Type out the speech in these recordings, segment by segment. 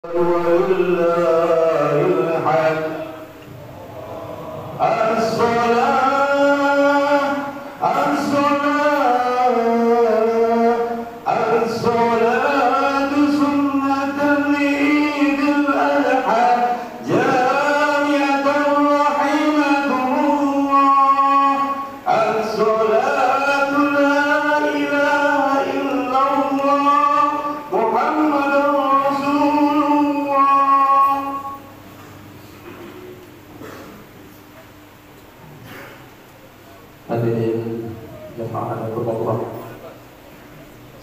ولله الحمد. الصلاة سنة عيد الأضحى جامعة رحمكم الله. الصلاة لا إله إلا الله محمد رسول الله. Hadirin jemaah Allah,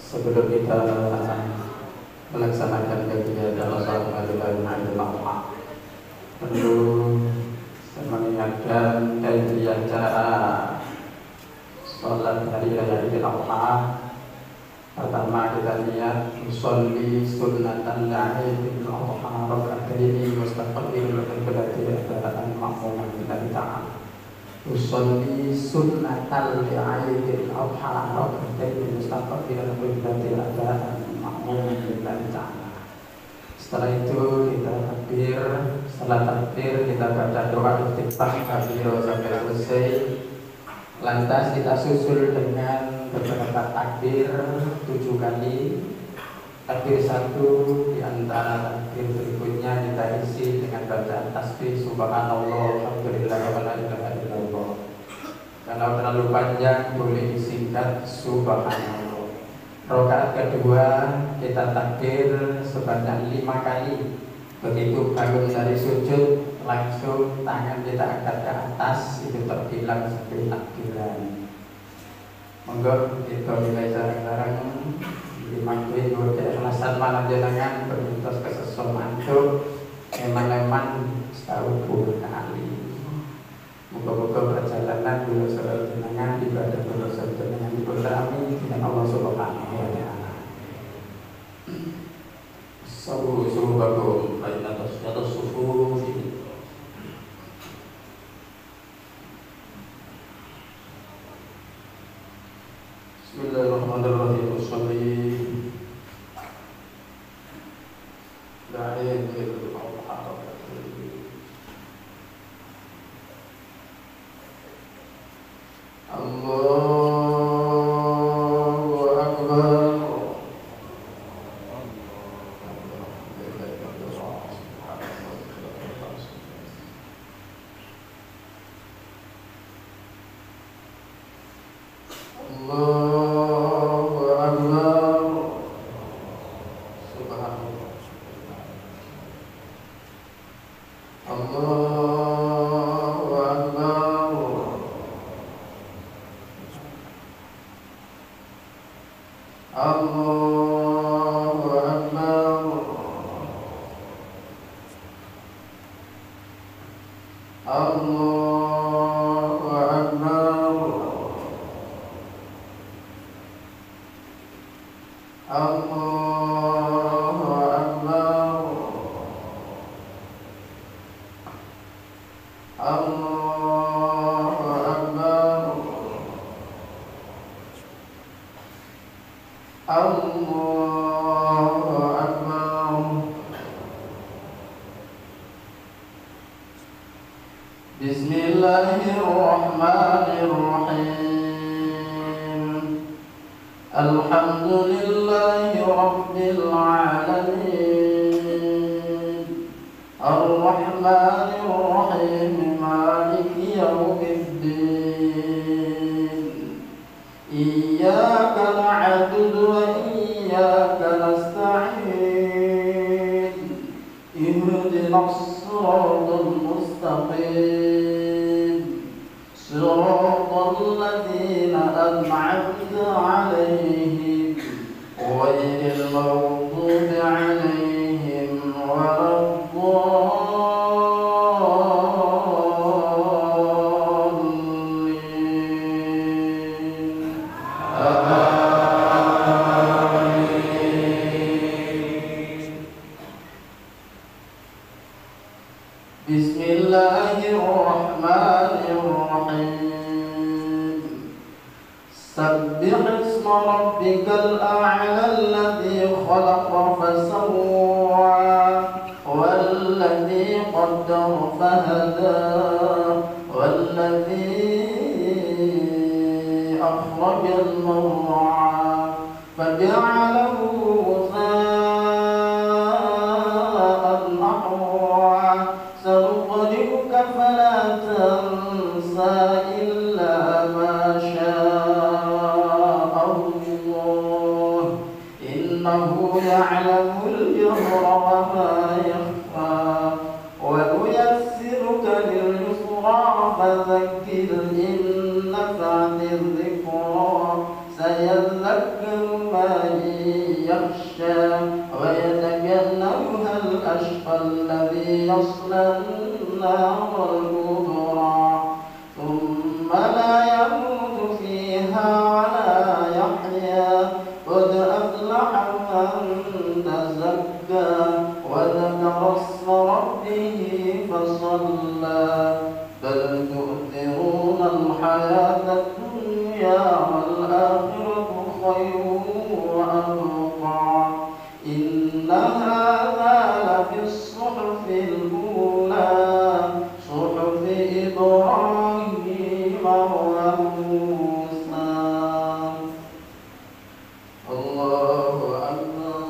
sebelum kita melaksanakan kegiatan salat Idul Adha, perlu saya mengingatkan dari acara salat hari raya Idul Adha. Pertama kita lihat usolli sunnatan Idul Adha raka'ataini mustaqbilil qiblati adaan ma'muman lillahi ta'ala. Usolli sunnatal li'aidil adha raka'ataini mustaqbilil qiblati adaan ma'muman lillahi ta'ala. Setelah itu kita takbir, setelah takbir kita baca doa iftitah takbir sampai selesai. Lantas kita susul dengan beberapa takbir 7 kali. Takbir 1 di antara takbir berikutnya kita isi dengan bacaan tasbih subhanallah alhamdulillah wa la ilaha illallah. Kalau terlalu panjang boleh disingkat subhanallah. Rakaat kedua kita takbir sebanyak 5 kali. Begitu bangun dari sujud langsung tangan kita angkat ke atas, itu terbilang sebagai takbiran. Monggo kita mulai bareng-bareng dimangkin keikhlasan mana jenengan berintos kesesuaian itu eman-eman setahun 10 kali. Moga-moga perjalanan beliau saudara jenengan ibadah beliau saudara jenengan diberkahi dengan Allah Subhanahu wa taala. Suhu bagus, lain atas suhu ini. Bismillahirrahmanirrahim. Sholli la'idil adha. Allahu akbar. Allahu akbar. Subhanallah. Allahu akbar. Allahu akbar. Allahu akbar. Allahu akbar. Allahu akbar. Allahu akbar. Bismillahirrahmanirrahim. Alhamdulillahi rabbil alamin. Ar-Rahmanir Rahim. Maliki yaumiddin. Iyyaka na'budu wa iyyaka nasta'in. Ihdinas siratal mustaqim. Siratal ladzina an'amta 'alaihim ghairil maghdubi 'alaihim waladdallin. Bismillahirrahmanirrahim. Sabbih isma rabbikal a'la alladzi khalaqa fasawwa. فهدى والذي أخرج المرعى فجعله غثاء أحوى سنقرئك فلا تنسى إلا ما شاء الله إنه يعلم الجهر وما يخفى ونيسرك لليسرى فذكر إن نفعت الذكرى سيذكر من يخشى ويتجنبها الأشقى الذي يصلى النار الكبرى ثم لا يموت فيها ولا يحيا قد أفلح من تزكى وذكر اسم ربه فصلى بل تؤثرون الحياة الدنيا والآخرة خير وأبقى إن هذا لفي الصحف الأولى صحف إبراهيم وموسى. الله أكبر.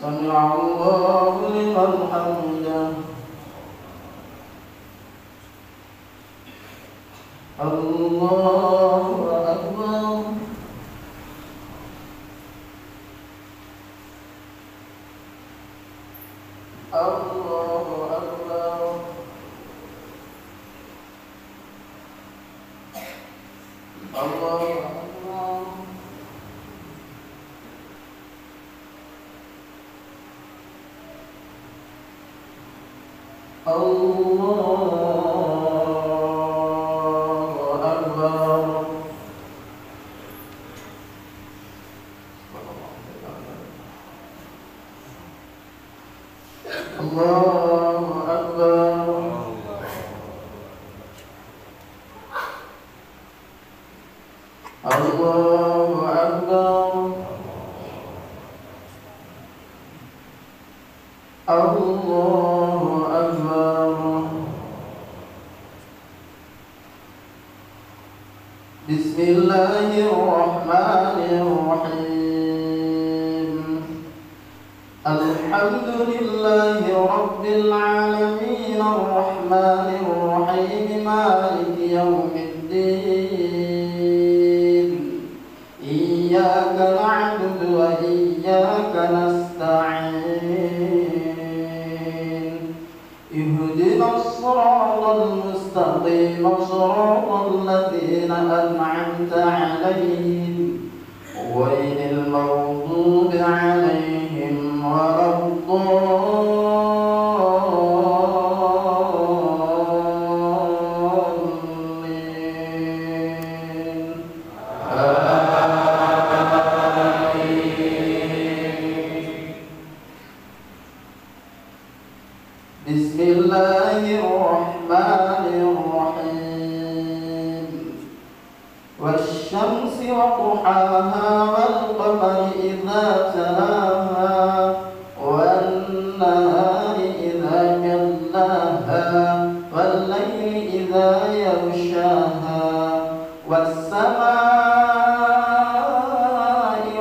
سمع الله لمن حمده. الله أكبر. الله أكبر. الله أكبر. الله أكبر. الله أكبر. الله أكبر. بسم الله الرحمن الرحيم الحمد لله رب العالمين الرحمن الرحيم مالك يوم الدين إياك نعبد وإياك نستعين اهدنا الصراط المستقيم صراط الذين أنعمت عليهم غير المغضوب عليهم ولا الضالين. بسم الله الرحمن الرحيم والشمس وضحاها والقمر إذا تلاها والنهار إذا جلاها والليل إذا يغشاها والسماء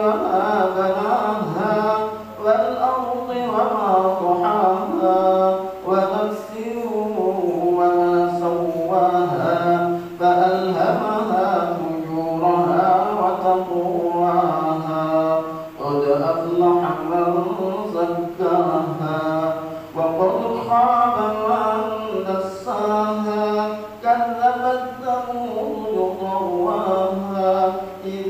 وما بناها والأرض وما طحاها ونفس وما سواها فألهمها فجورها وتقواها قد أفلح من زكاها وقد خاب من دساها كذبت ثمود طغواها إذ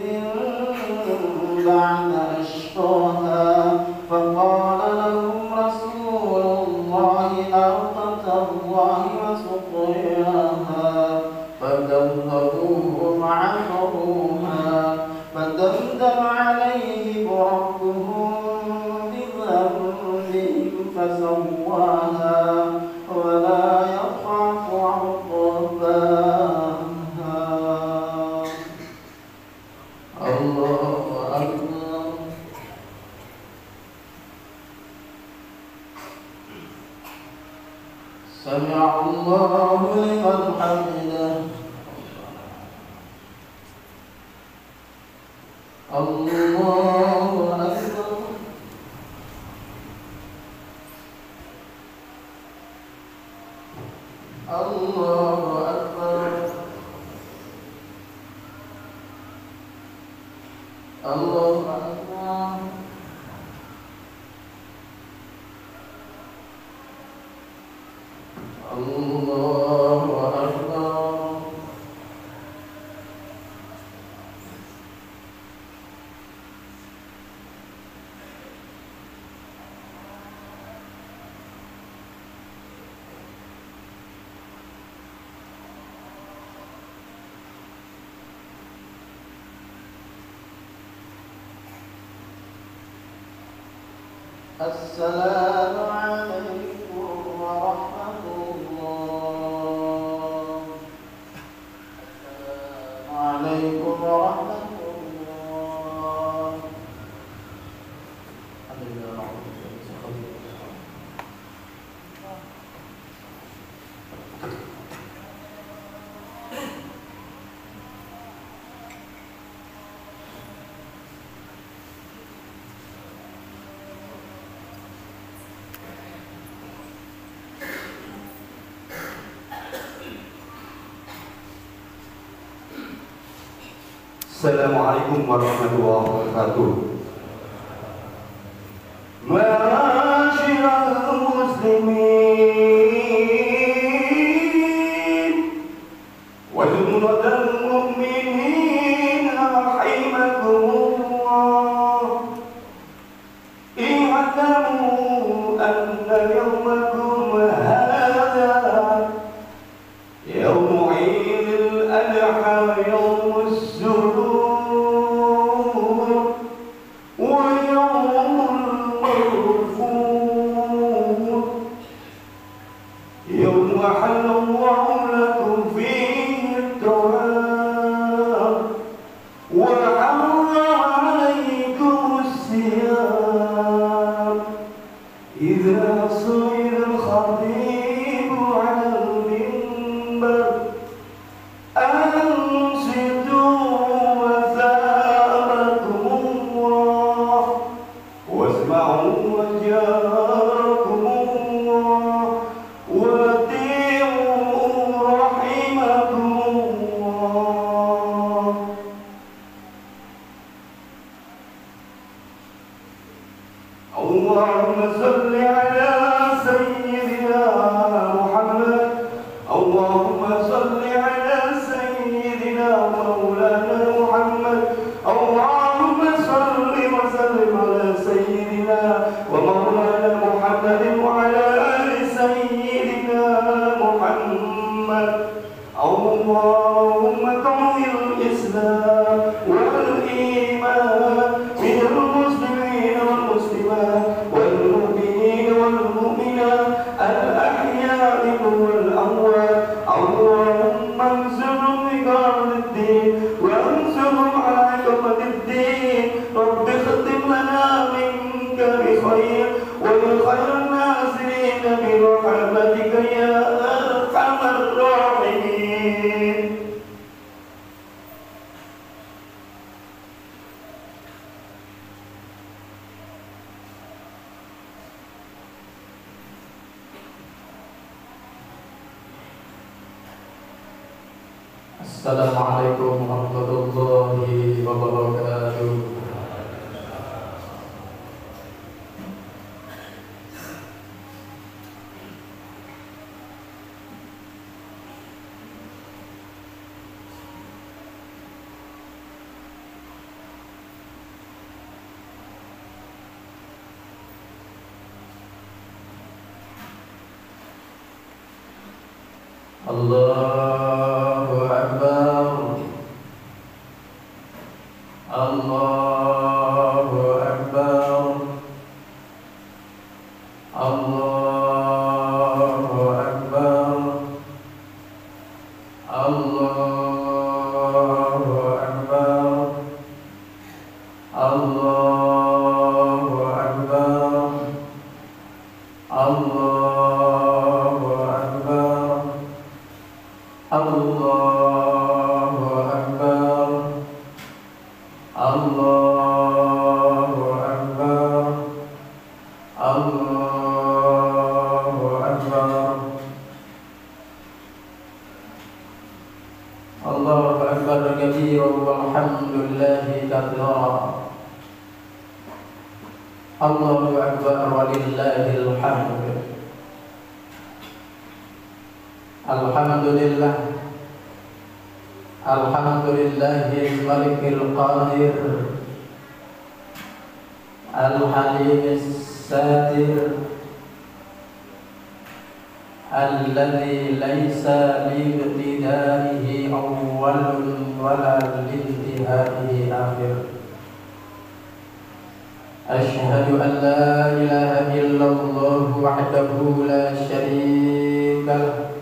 انبعث أشقاها فقال لهم رسول الله ناقة الله وسقياها فكذبوه فعقروها فدمدم عليهم ربهم بذنبهم فسواها ولا يخاف عقباها. الله أكبر. سمع الله لمن حمده الله أكبر الله أكبر الله أكبر الله أكبر السلام عليكم ورحمة الله السلام عليكم ورحمة الله الحمد لله رب العالمين. Assalamualaikum warahmatullahi wabarakatuh. Ma'asyiral muslimin wal mu'minin rahimakumullah. I'lamu anna yawmakum hadha yawmu 'idil adha yawmus surur وحل الله لكم فيه الدعاء وحرم عليكم الصيام إذا صعد الخطيب على المنبر أنصتوا وثابكم الله واسمعوا وجاركم الله اللهم صل على سيدنا محمد اللهم صل على سيدنا مولانا محمد اللهم صل وسلم على سيدنا ومولانا محمد وعلى آل سيدنا محمد اللهم قوي الإسلام والإيمان من المسلمين والمسلمات والمؤمنين والمؤمنات الأحياء والأموات اللهم انصرهم بقرب الدين وانصرهم على عقبة الدين رب اختم لنا منك بخير وبخير الناصرين برحمتك يا أرحم الراحمين. Assalamualaikum warahmatullahi wabarakatuh. Allahu Akbar. Allahu Akbar. Allahu Akbar. Allahu Akbar. Allahu Akbar. Allahu Akbar. walhamdulillahi katsira. Allahu akbar walillahil hamd. Alhamdulillah. Alhamdulillahil malikil qadir. Al-halimis satir. Alladzi laisa li ibtidaihi awwalun wala li intihaihi akhir. Asyhadu an la ilaha illallah wahdahu la syarika lah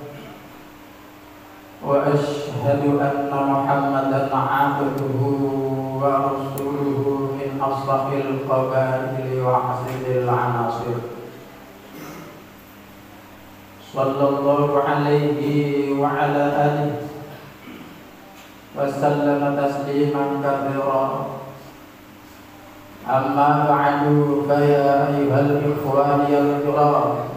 wa asyhadu anna Muhammadan abduhu wa rasuluhu min ashrafil qabaili wa hasilil anasir. Sallallahu alaihi wa ala alihi wa sallama tasliman katsira. Amma ba'du fa ya ayyuhal ikhwani al-kiram,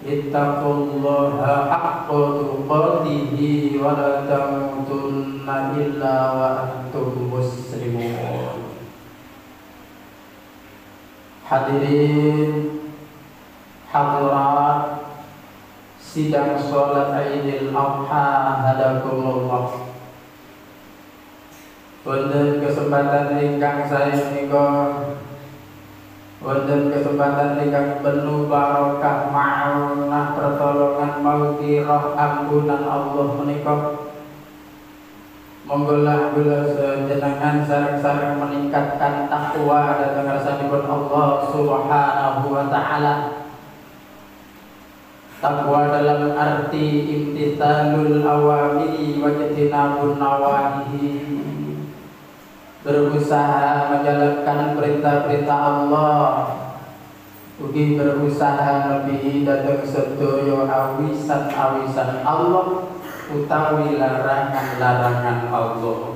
ittaqullaha haqqa tuqatih wa la tamutunna illa wa antum muslimun. Hadirin hadirat sidang salat Idul Adha hadakumullah. Wonten kesempatan ingkang saya menika, wonten kesempatan ingkang penuh barokah ma'unah pertolongan maghfirah ampunan Allah menika. Monggolah kula sejenengan sareng-sareng meningkatkan takwa dhateng ngarsanipun Allah Subhanahu wa taala. Takwa dalam arti imtithalul awamiri wa ijtinabun nawahihi. Berusaha menjalankan perintah-perintah Allah, ugi berusaha lebih dhateng sedaya awisan-awisan Allah utawi larangan-larangan Allah.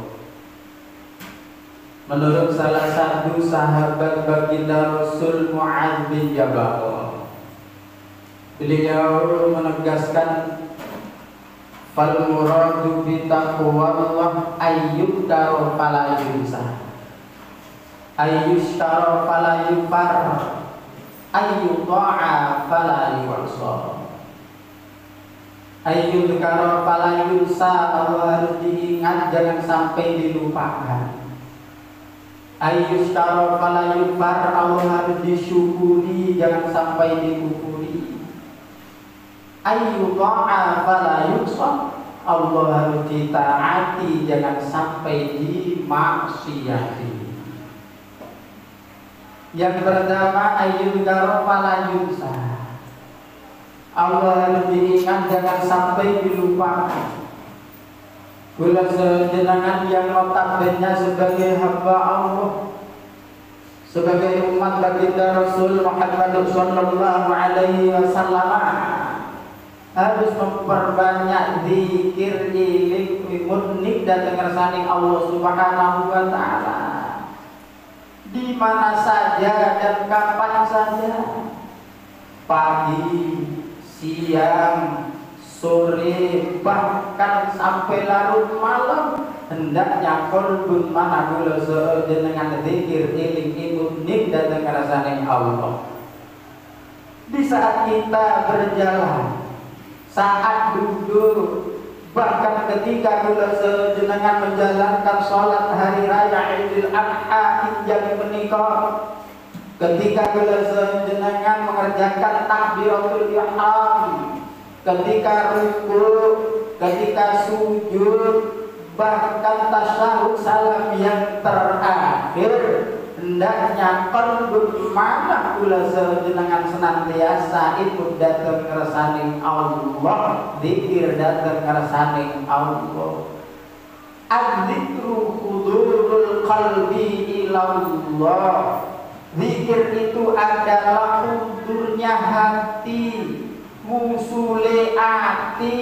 Menurut salah satu sahabat baginda Rasul Mu'adz bin Jabal, beliau menegaskan, fal muradu bi taqwallah ayyuktaru fala yunsa, ayyushtaru fala yufar, ayyuta'a fala yuwasa. Ayyudhkara fala yunsa, Allah harus diingat, jangan sampai dilupakan. Ayyushkara fala yufar, Allah harus disyukuri, jangan sampai dikufuri. Ayyuta'a fala yusa, Allah harus ditaati, jangan sampai dimaksiati. Yang pertama, ayyudhkara fala yunsa, Allah harus diingat, jangan sampai dilupakan. Kula sejenengan yang notabene sebagai hamba Allah, sebagai umat baginda Rasul Muhammad sallallahu alaihi wasallam, harus memperbanyak zikir iling murni dhateng ngersani Allah Subhanahu wa taala. Di mana saja dan kapan saja, pagi, siang, sore, bahkan sampai larut malam, hendaknya kolbun mana kula sejenengan zikir iling murni dhateng ngersani Allah. Di saat kita berjalan, saat duduk, bahkan ketika kula sejenengan menjalankan sholat hari raya Idul Adha yang menikah, ketika kula sejenengan mengerjakan takbiratul ihram, ketika ruku, ketika sujud, bahkan tasyahud salam yang terakhir, hendaknya qalbun mana kula sejenengan senantiasa ikut dhateng ngersani Allah, zikir dhateng ngersani Allah. Adzikru hudurul qalbi ilallah. Zikir itu adalah hudurnya hati, musule ati,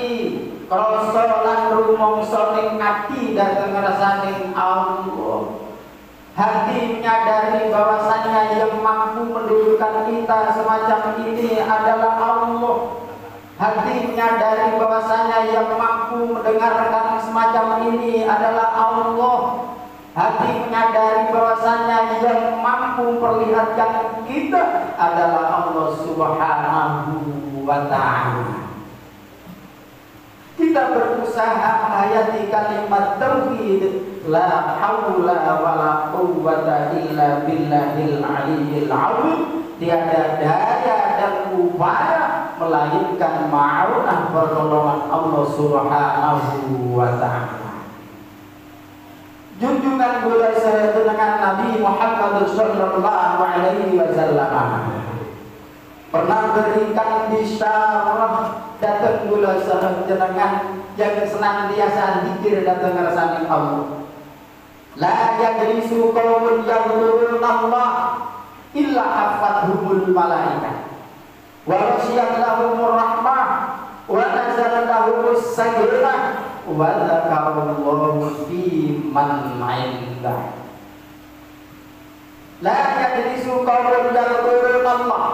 krasa lan rumangsa ning ati dhateng ngersani Allah. Hati menyadari bahwasanya yang mampu mendudukkan kita semacam ini adalah Allah. Hati menyadari bahwasanya yang mampu mendengarkan semacam ini adalah Allah. Hati menyadari bahwasanya yang mampu memperlihatkan kita adalah Allah Subhanahu wa ta'ala. Kita berusaha menghayati kalimat tauhid la haula wala quwwata illa billahil aliyyil azim. Tiada daya dan upaya melainkan ma'unah pertolongan Allah Subhanahu wa ta'ala. Junjungan bola dengan Nabi Muhammad sallallahu alaihi wasallam pernah berikan bisyarah datang bola dengan yang senantiasa zikir datang ngersani Allah. La yajlisu qaumun yadhkuruna Allah illa hafathumul malaikah wa rasyiyat lahumur rahmah wa nazalat lahumus sakinah wa dzakarallahu fi man 'indah. La yajlisu qaumun yadhkuruna Allah.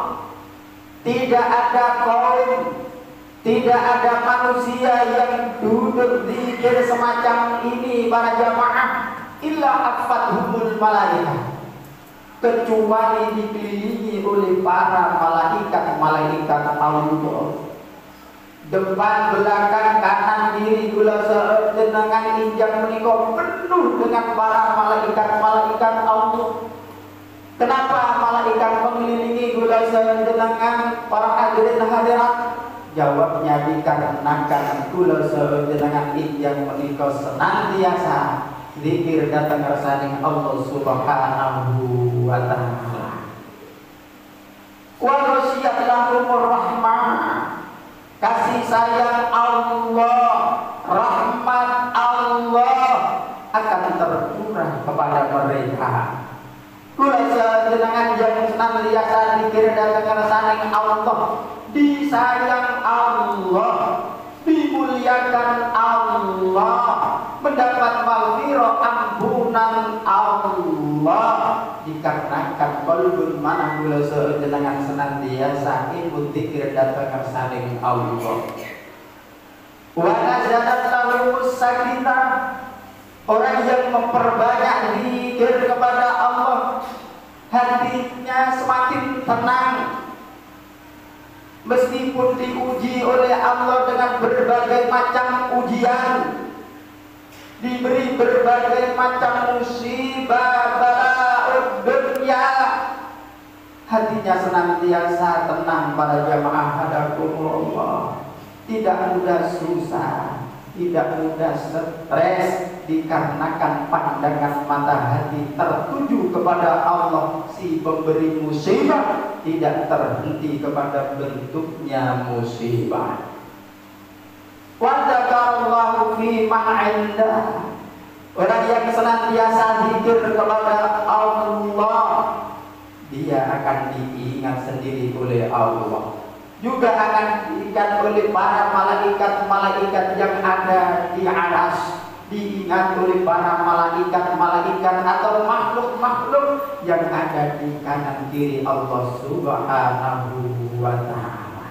Tidak ada kaum, tidak ada manusia yang duduk zikir semacam ini para jamaah illa hafathumul malaikah, kecuali dikelilingi oleh para malaikat Allah. Depan, belakang, kanan, kiri, gula dengan injak menikah penuh dengan para malaikat Allah. Kenapa malaikat mengelilingi gula dengan para hadirin hadirat? Jawabnya dikarenakan gula dengan injak menikah senantiasa zikir datang kersane Allah Subhanahu wa ta'ala. Wa rasyiyat lahumur rahmah, kasih sayang Allah, rahmat Allah akan tercurah kepada mereka. Kula jenengan yang senantiasa zikir datang kersane Allah, disayang Allah, dimuliakan Allah, mendapat maghfirah ampunan Allah, dikarenakan qalbun mana kula jenengan senantiasa ikut zikir datang kersane Allah. Wa nazalat lahumus sakinah, orang yang memperbanyak zikir kepada Allah, hatinya semakin tenang. Meskipun diuji oleh Allah dengan berbagai macam ujian, diberi berbagai macam musibah bala'ud dunya, hatinya senantiasa tenang para jamaah hadakumullah. Tidak mudah susah, tidak mudah stres, dikarenakan pandangan mata hati tertuju kepada Allah si pemberi musibah, tidak terhenti kepada bentuknya musibah. Wa dzakarallahu fi man 'indah, orang yang senantiasa zikir kepada Allah, dia akan diingat sendiri oleh Allah, juga akan diingat oleh para malaikat yang ada di aras, diingat oleh para malaikat atau makhluk-makhluk yang ada di kanan kiri Allah Subhanahu wa ta'ala.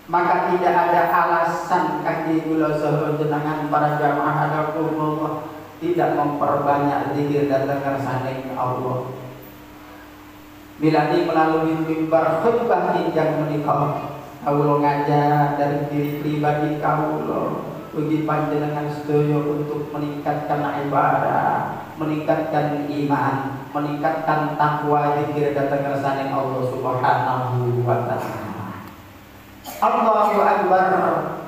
Maka tidak ada alasan kaki kula saha jenengan para jamaah hadakumullah tidak memperbanyak zikir datang kersane Allah. Bilani melalui mimbar khutbah yang menikah kawula ngajar dari diri pribadi kawula ugi panjenengan sedaya untuk meningkatkan ibadah, meningkatkan iman, meningkatkan takwa zikir datang kersane Allah Subhanahu wa ta'ala. Allahu akbar,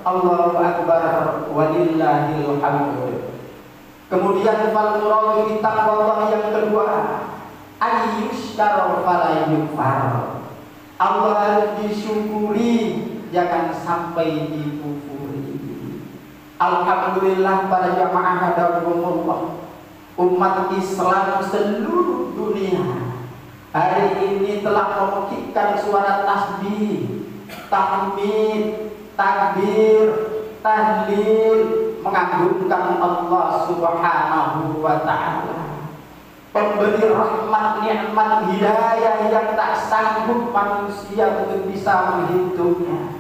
Allahu akbar, walillahil hamd. Kemudian fal muradu bi taqwa yang kedua, ayyusyara fala yukfar. Allah harus disyukuri, jangan sampai dikufuri. Alhamdulillah para jamaah hadakumullah, umat Islam seluruh dunia hari ini telah memekikkan suara tasbih, tahmid, takbir, tahlil, mengagungkan Allah Subhanahu wa ta'ala, pemberi rahmat, nikmat, hidayah yang tak sanggup manusia untuk bisa menghitungnya.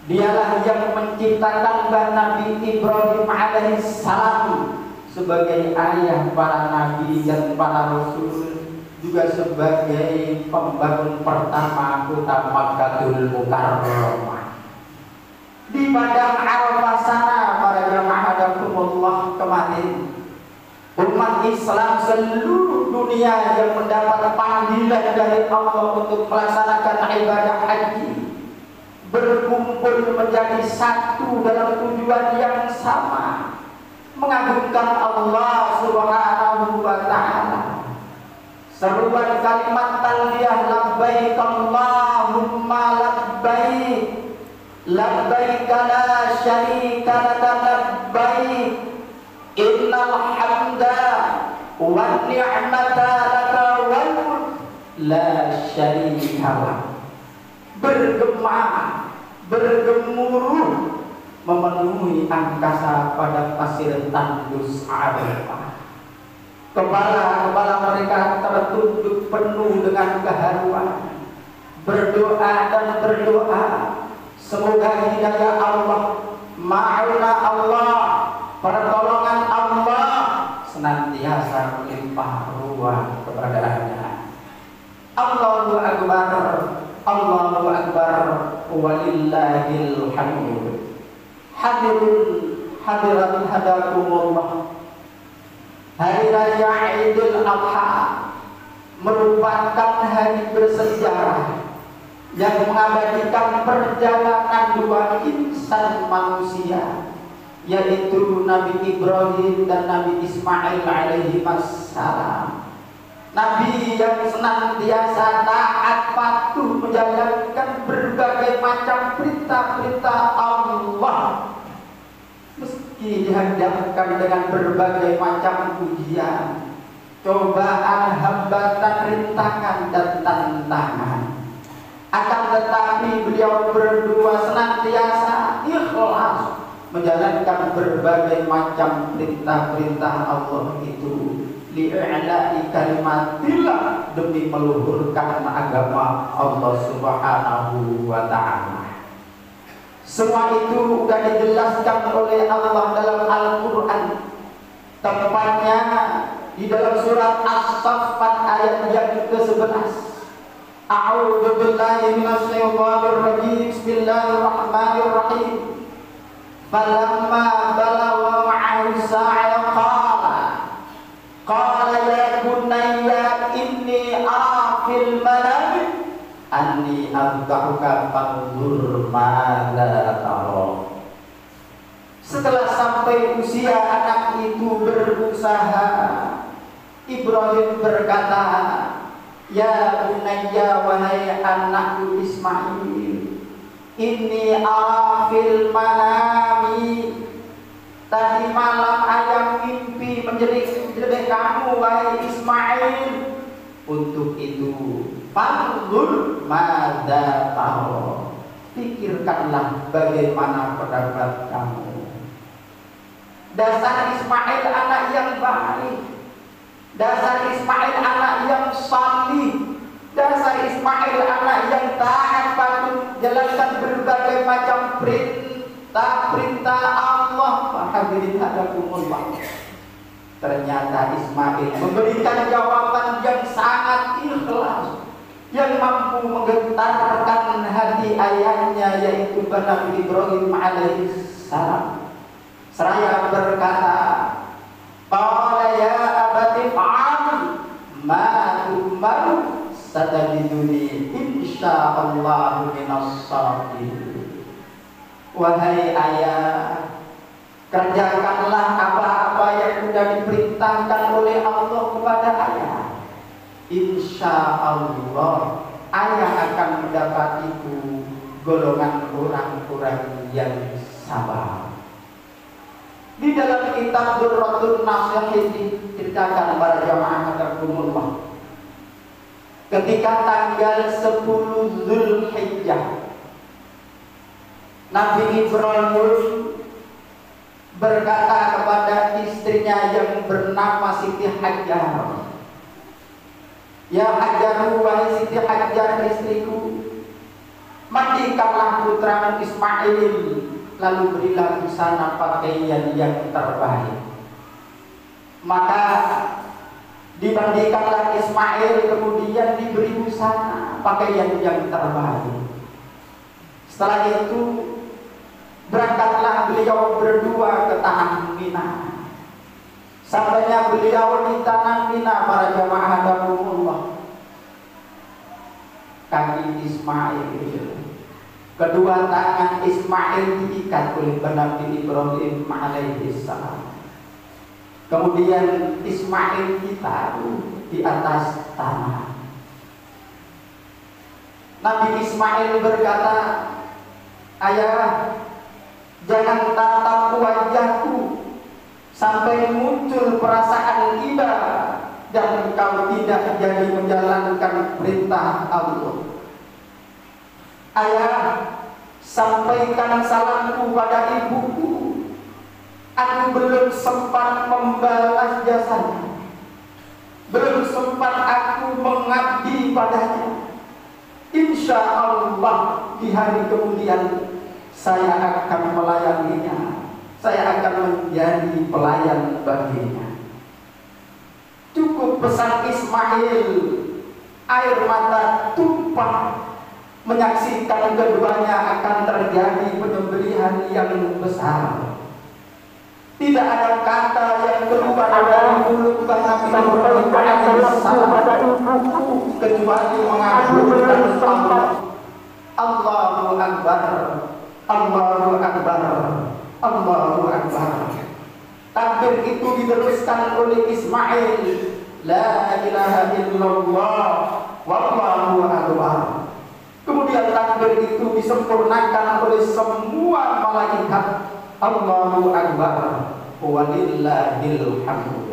Dialah yang menciptakan Nabi Ibrahim alaihissalam sebagai ayah para nabi dan para rasul, juga sebagai pembangun pertama kota Makkahul Mukarramah. Di padang Arafah sana para jamaah hadakumullah kemarin, umat Islam seluruh dunia yang mendapat panggilan dari Allah untuk melaksanakan ibadah haji berkumpul menjadi satu dalam tujuan yang sama, mengagungkan Allah Subhanahu wa ta'ala. Seruan kalimat talbiyah labbaik Allahumma labbaik, labbaik la syarika laka labbaik, innal hamda wan ni'mata laka wal mulk la syarika lak. Bergema, bergemuruh memenuhi angkasa pada pasir tandus Arafah. Kepala-kepala mereka tertunduk penuh dengan keharuan, berdoa dan berdoa, semoga hidayah Allah, ma'una Allah, pertolongan Allah senantiasa melimpah ruah kepadanya. Allahu Akbar, Allahu Akbar, walillahil hamd. Hadirin hadirat hadakumullah, hari raya Idul Adha merupakan hari bersejarah yang mengabadikan perjalanan dua insan manusia, yaitu Nabi Ibrahim dan Nabi Ismail alaihi wassalam. Nabi yang senantiasa taat patuh menjalankan berbagai macam perintah-perintah Allah, meski dihadapkan dengan berbagai macam ujian, cobaan, hambatan, rintangan dan tantangan. Akan tetapi beliau berdua senantiasa ikhlas menjalankan berbagai macam perintah-perintah Allah itu, li'a'la'i kalimatillah, demi meluhurkan agama Allah Subhanahu wa ta'ala. Semua itu sudah dijelaskan oleh Allah dalam Al-Quran, tempatnya di dalam surat As-Saffat ayat yang ke-11. A'udzu billahi minasyaitonir rajim. Bismillahirrahmanirrahim. Falamma balagha ma'ahu sa'a qala ya bunayya inni ara fil manam anni ad'uka fanzur madza tara. Setelah sampai usia anak itu berusaha, Ibrahim berkata, ya bunayya, wahai anakku Ismail, inni ara fil manami, tadi malam ayah mimpi menjerit kamu wahai Ismail. Untuk itu fanzur madza tara, pikirkanlah bagaimana pendapat kamu. Dasar Ismail anak yang baik, dasar Ismail anak yang salih, dasar Ismail anak yang taat patuh jalankan berbagai macam perintah Allah. Hadirin hadakumullah, ternyata Ismail memberikan jawaban yang sangat ikhlas, yang mampu menggetarkan hati ayahnya, yaitu Nabi Ibrahim alaihissalam. Seraya berkata, qala ya abati fa'al ma tu'maru satajiduni insyaallah minas sabirin. Wahai ayah, kerjakanlah apa-apa yang sudah diperintahkan oleh Allah kepada ayah. Insyaallah ayah akan mendapatiku golongan orang-orang yang sabar. Di dalam kitab Durratun Nasihin diceritakan para jamaah hadakumullah, ketika tanggal 10 Zulhijjah, Nabi Ibrahim berkata kepada istrinya yang bernama Siti Hajar, ya Hajar, wahai Siti Hajar istriku, mandi Dimandikanlah putra Ismail, lalu berilah di sana pakaian yang terbaik. Maka dimandikanlah Ismail, kemudian diberi busana pakaian yang terbaik. Setelah itu berangkatlah beliau berdua ke tanah Mina. Sampainya beliau di tanah Mina, para jamaah hadakumullah, kaki Ismail, kedua tangan Ismail diikat oleh Nabi Ibrahim alaihissalam. Kemudian Ismail ditaruh di atas tanah. Nabi Ismail berkata, "Ayah, jangan tatap wajahku sampai muncul perasaan iba dan engkau tidak jadi menjalankan perintah Allah. Ayah, sampaikan salamku pada ibuku. Aku belum sempat membalas jasanya, belum sempat aku mengabdi padanya. Insya Allah di hari kemudian saya akan melayaninya, saya akan menjadi pelayan baginya." Cukup pesan Ismail, air mata tumpah menyaksikan keduanya akan terjadi penyembelihan yang besar. Tidak ada kata yang keluar dari mulut Nabi Ibrahim kecuali mengagungkan Allah. Allahu Akbar, Allahu Akbar, Allahu Akbar. Takbir itu diteruskan oleh Ismail, la ilaha illallah wallahu akbar. Kemudian takbir itu disempurnakan oleh semua malaikat, Allahu Akbar walillahil hamd.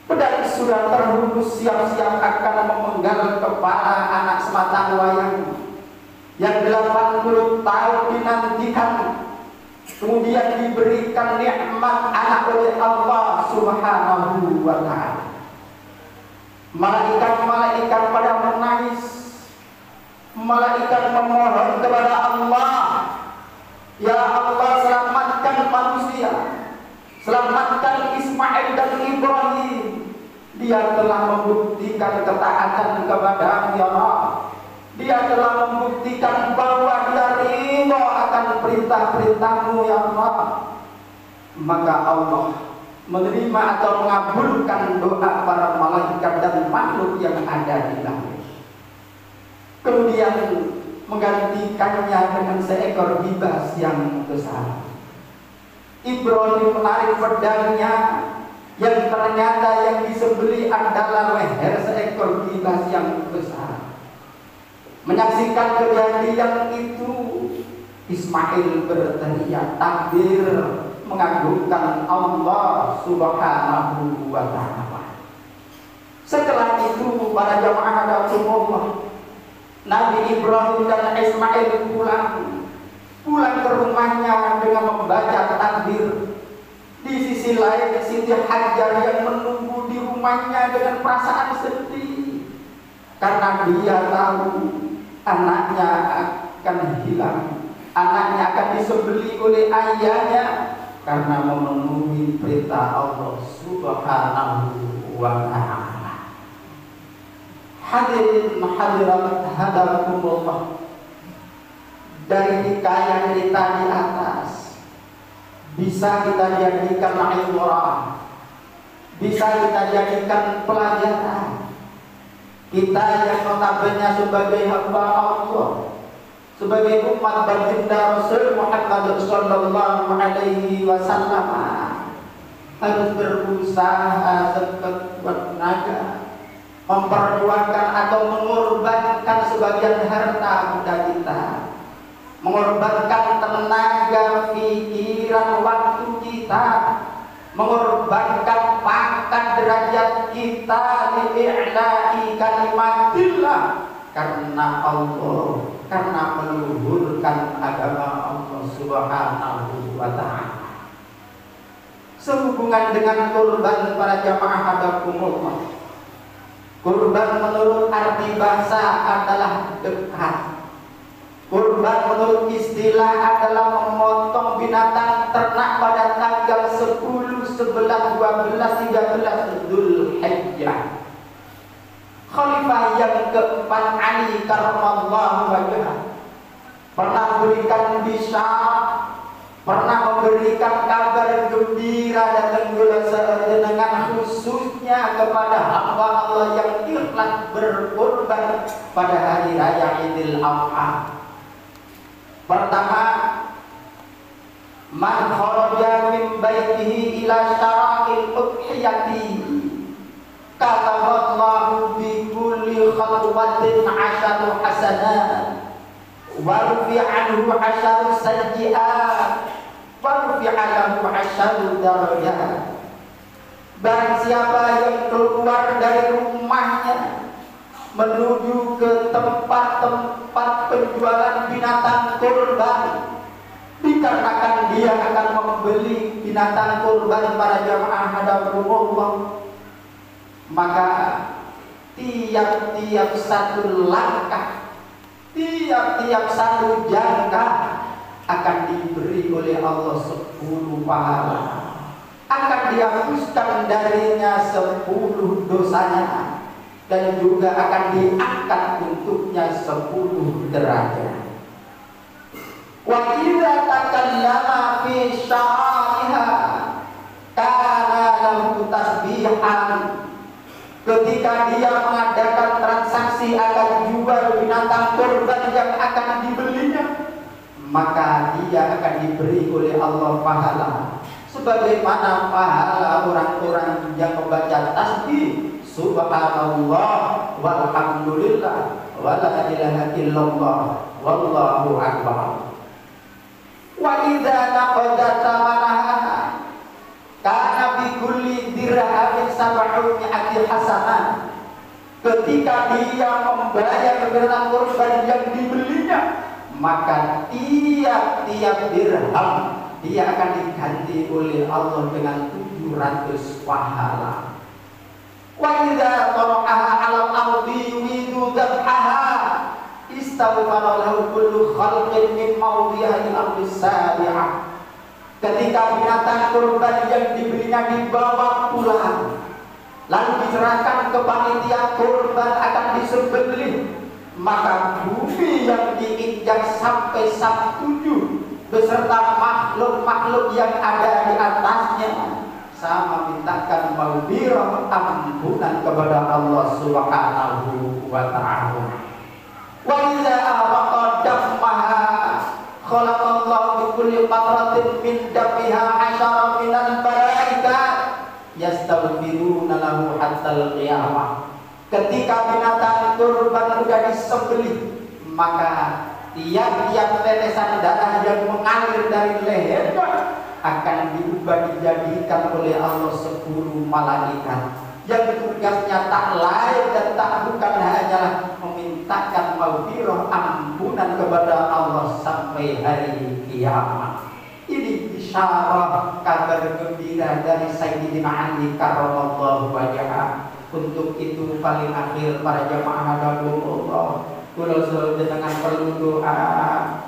Pedang sudah terhunus siap-siap akan memenggal kepala anak sematang wayang yang 80 tahun dinantikan. Kemudian diberikan nikmat anak oleh Allah Subhanahu wa ta'ala. Malaikat-malaikat pada menangis, malaikat memohon kepada Allah, ya Allah, selamatkan manusia, selamatkan Ismail dan Ibrahim. Dia telah membuktikan ketaatan kepada ya Allah. Dia telah membuktikan bahwa dia ridha akan perintah-perintah-Mu ya Allah. Maka Allah menerima atau mengabulkan doa para malaikat dan makhluk yang ada di langit. Kemudian menggantikannya dengan seekor gibas yang besar. Ibrahim menarik pedangnya yang ternyata yang disembeli adalah leher seekor gibas yang besar. Menyaksikan kejadian itu, Ismail berteriak takbir mengagungkan Allah Subhanahu wa ta'ala. Setelah itu para jamaah hadakumullah, Nabi Ibrahim dan Ismail pulang ke rumahnya dengan membaca takbir. Di sisi lain Siti Hajar yang menunggu di rumahnya dengan perasaan sedih karena dia tahu anaknya akan hilang, anaknya akan disembelih oleh ayahnya karena memenuhi perintah Allah Subhanahu wa ta'ala. Hadirin hadirat hadakumullah, dari hikayat cerita di atas bisa kita jadikan ibrah, bisa kita jadikan pelajaran. Kita yang notabene sebagai hamba Allah, sebagai umat baginda Rasul Muhammad sallallahu alaihi wasallam, harus berusaha sekuat tenaga memperjuangkan atau mengorbankan sebagian harta benda kita, mengorbankan tenaga, pikiran, waktu kita, mengorbankan pangkat derajat kita li'i'la'i kalimatillah karena Allah, karena meluhurkan agama Allah Subhanahu wa ta'ala. Sehubungan dengan kurban para jamaah hadakumullah, kurban menurut arti bahasa adalah dekat. Kurban menurut istilah adalah memotong binatang ternak pada tanggal 10, 11, 12, 13 Dzulhijjah. Khalifah yang keempat Ali karramallahu wajhah pernah memberikan bisyarat, pernah memberikan kabar gembira dan dengan khususnya kepada hamba Allah yang ikhlas berkorban pada hari raya Idul Adha. Pertama, man kharaja min baitihi ila syara'il udhiyati kataballahu bi kulli khatwatin 'asharu hasanat wa rufi'a anhu 'asharu sayyi'at wa rufi'a lahu 'asharu darajat. Barang siapa yang keluar dari rumahnya menuju ke tempat-tempat penjualan binatang kurban, dikarenakan dia akan membeli binatang kurban para jamaah hadakumullah, maka tiap-tiap satu langkah, tiap-tiap satu jangkah akan diberi oleh Allah 10 pahala, akan dihapuskan darinya 10 dosanya, dan juga akan diangkat untuknya 10 derajat. Wa idza takallama fi sya'riha kana lahu tasbihan. Ketika dia mengadakan transaksi akan jual binatang kurban yang akan dibelinya, maka dia akan diberi oleh Allah pahala sebagaimana pahala orang-orang yang membaca tasbih subhanallah walhamdulillah wala ilaha illallah wallahu akbar. Wa idza naqada tamanaha kana bi kulli dirhamin 700 hasanah. Ketika dia membayar binatang kurban yang dibelinya, maka tiap-tiap dirham dia akan diganti oleh Allah dengan 700 pahala. Wa idza qara'aha 'alal ardi yuridu dhabhaha istaghfara lahu kullu khalqin min mawdi'il ardi sabi'ah. Ketika binatang kurban yang dibelinya dibawa pulang, lalu diserahkan ke panitia kurban akan disembelih, maka bumi yang diinjak sampai 7 beserta makhluk-makhluk yang ada di atasnya sama mintakan maghfirah ampunan kepada Allah Subhanahu wa ta'ala. Wa idza araqa dammaha khalaqallahu bi kulli qatratin min damiha 'ashara minal malaikat yastaghfiruna lahu hatta qiyamah. Ketika binatang kurban sudah disembelih, maka tiap-tiap tetesan darah yang mengalir dari lehernya akan diubah dijadikan oleh Allah 10 malaikat yang tugasnya tak lain dan tak bukan hanyalah memintakan maghfirah ampunan kepada Allah sampai hari kiamat. Ini isyarat kabar gembira dari Sayyidina Ali karramallahu wajhah. Untuk itu paling akhir para jamaah hadakumullah, kula dengan perlu doa,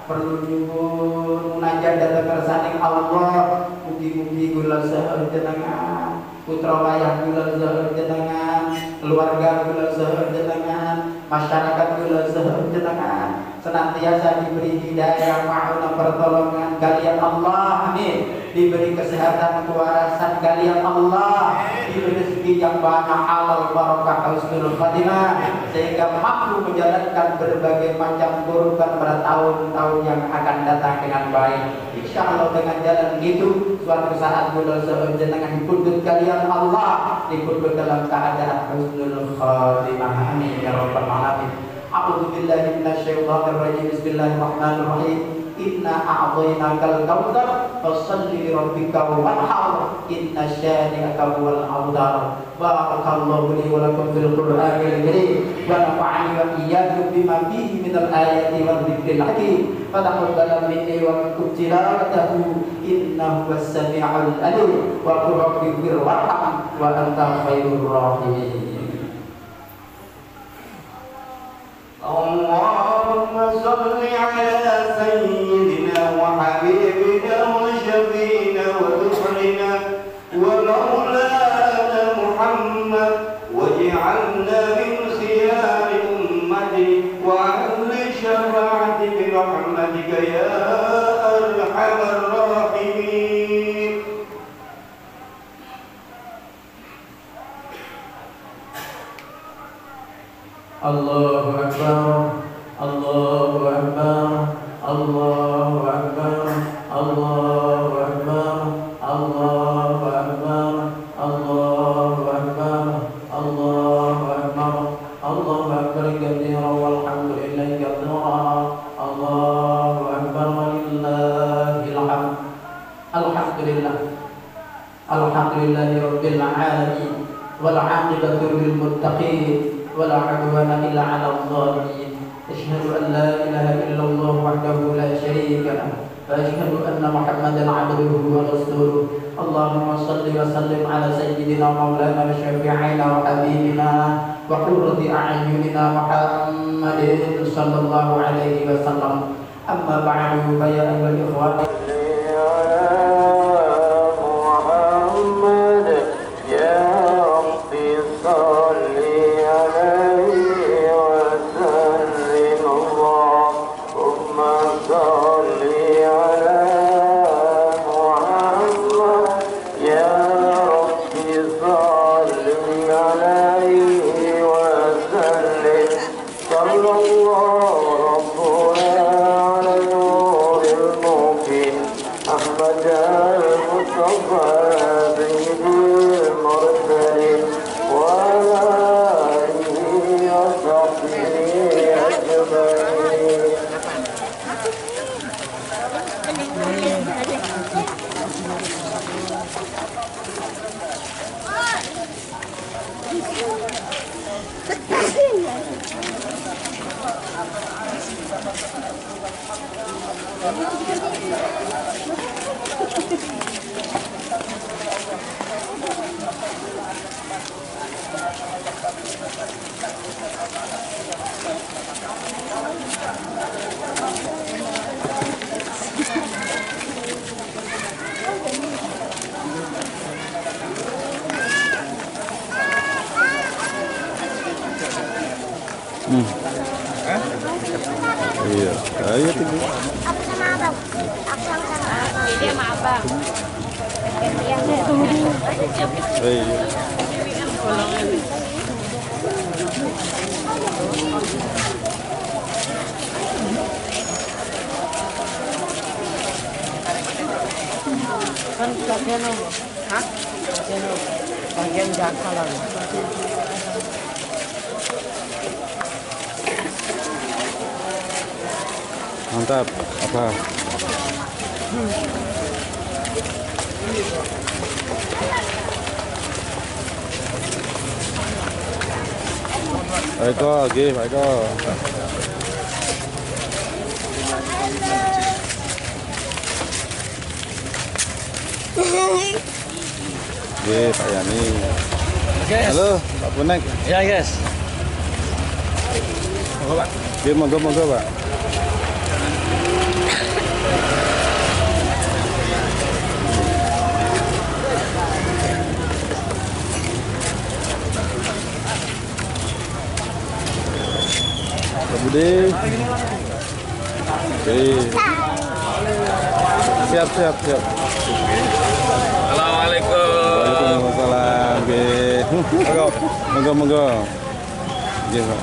perlu nyuwun munajat dhateng saking Allah. Mugi-mugi kula sajenengan, putra wayah kula sajenengan, keluarga kula sajenengan, masyarakat kula sajenengan senantiasa diberi hidayah, ma'unah, pertolongan kalian Allah, amin. Diberi kesehatan, kewarasan kalian Allah, diberi rezeki yang banyak, halal, barakah, husnul khatimah, sehingga mampu menjalankan berbagai macam kurban pada tahun-tahun yang akan datang dengan baik. Insya Allah dengan jalan itu suatu saat kula jenengan dipundhut kalian Allah, dipundhut dalam keadaan husnul khatimah, amin ya rabbal alamin. A'udzu billahi minasyaitonir rajim. Bismillahirrahmanirrahim. Inna a'tainakal kautsar fashalli li rabbika wanhar inna syani'aka huwal abtar. Barakallahu li wa lakum fil Qur'anil karim wa nafa'ani wa iyyakum bima fihi minal ayati wa dzikril hakim. Fataqabbal minni wa minkum tilawatahu innahu was-sami'ul alim wa qul rabbighfir warham wa anta khairur rahimin. Allahumma shalli صل على سيدنا وحبيبنا وشفينا ودخلنا ومولانا محمد واجعلنا من خيار أمته وأهل شفاعته برحمتك يا أرحم الراحمين. Allahu Akbar, Allahu Akbar, Allahu Akbar, Allahu Akbar, Allahu Akbar, Allahu Akbar, Allahu Akbar, Allahu Akbar katsira walhamdulillahi katsira, Allahu Akbar walillahil hamd. Alhamdulillah, alhamdulillahi rabbil alamin, wal 'aqibatu lil muttaqin. ولا عدوان إلا على الظالمين. أشهد أن لا إله إلا الله وحده لا شريك له وأشهد أن محمدا عبده ورسوله. اللهم صل وسلم على سيدنا مولانا وشفيعنا وحبيبنا وقرة أعيننا محمد صلى الله عليه وسلم. أما بعد فيا أيها الإخوة Iya, ayo tinggi. Aku sama abang. Aku sama abang. Dia sama abang. Tunggu dulu. Iya. Kan bagian apa? Hah? Bagian jangka lalu. Mantap. Apa? Ayo, give, ayo. Pak Yani. Halo, Pak Bonek. Ya, guys. Monggo, Pak. Monggo, Pak. Budi. Oke. Siap. Assalamualaikum. Waalaikumsalam. Oke. Monggo. Oke, Pak.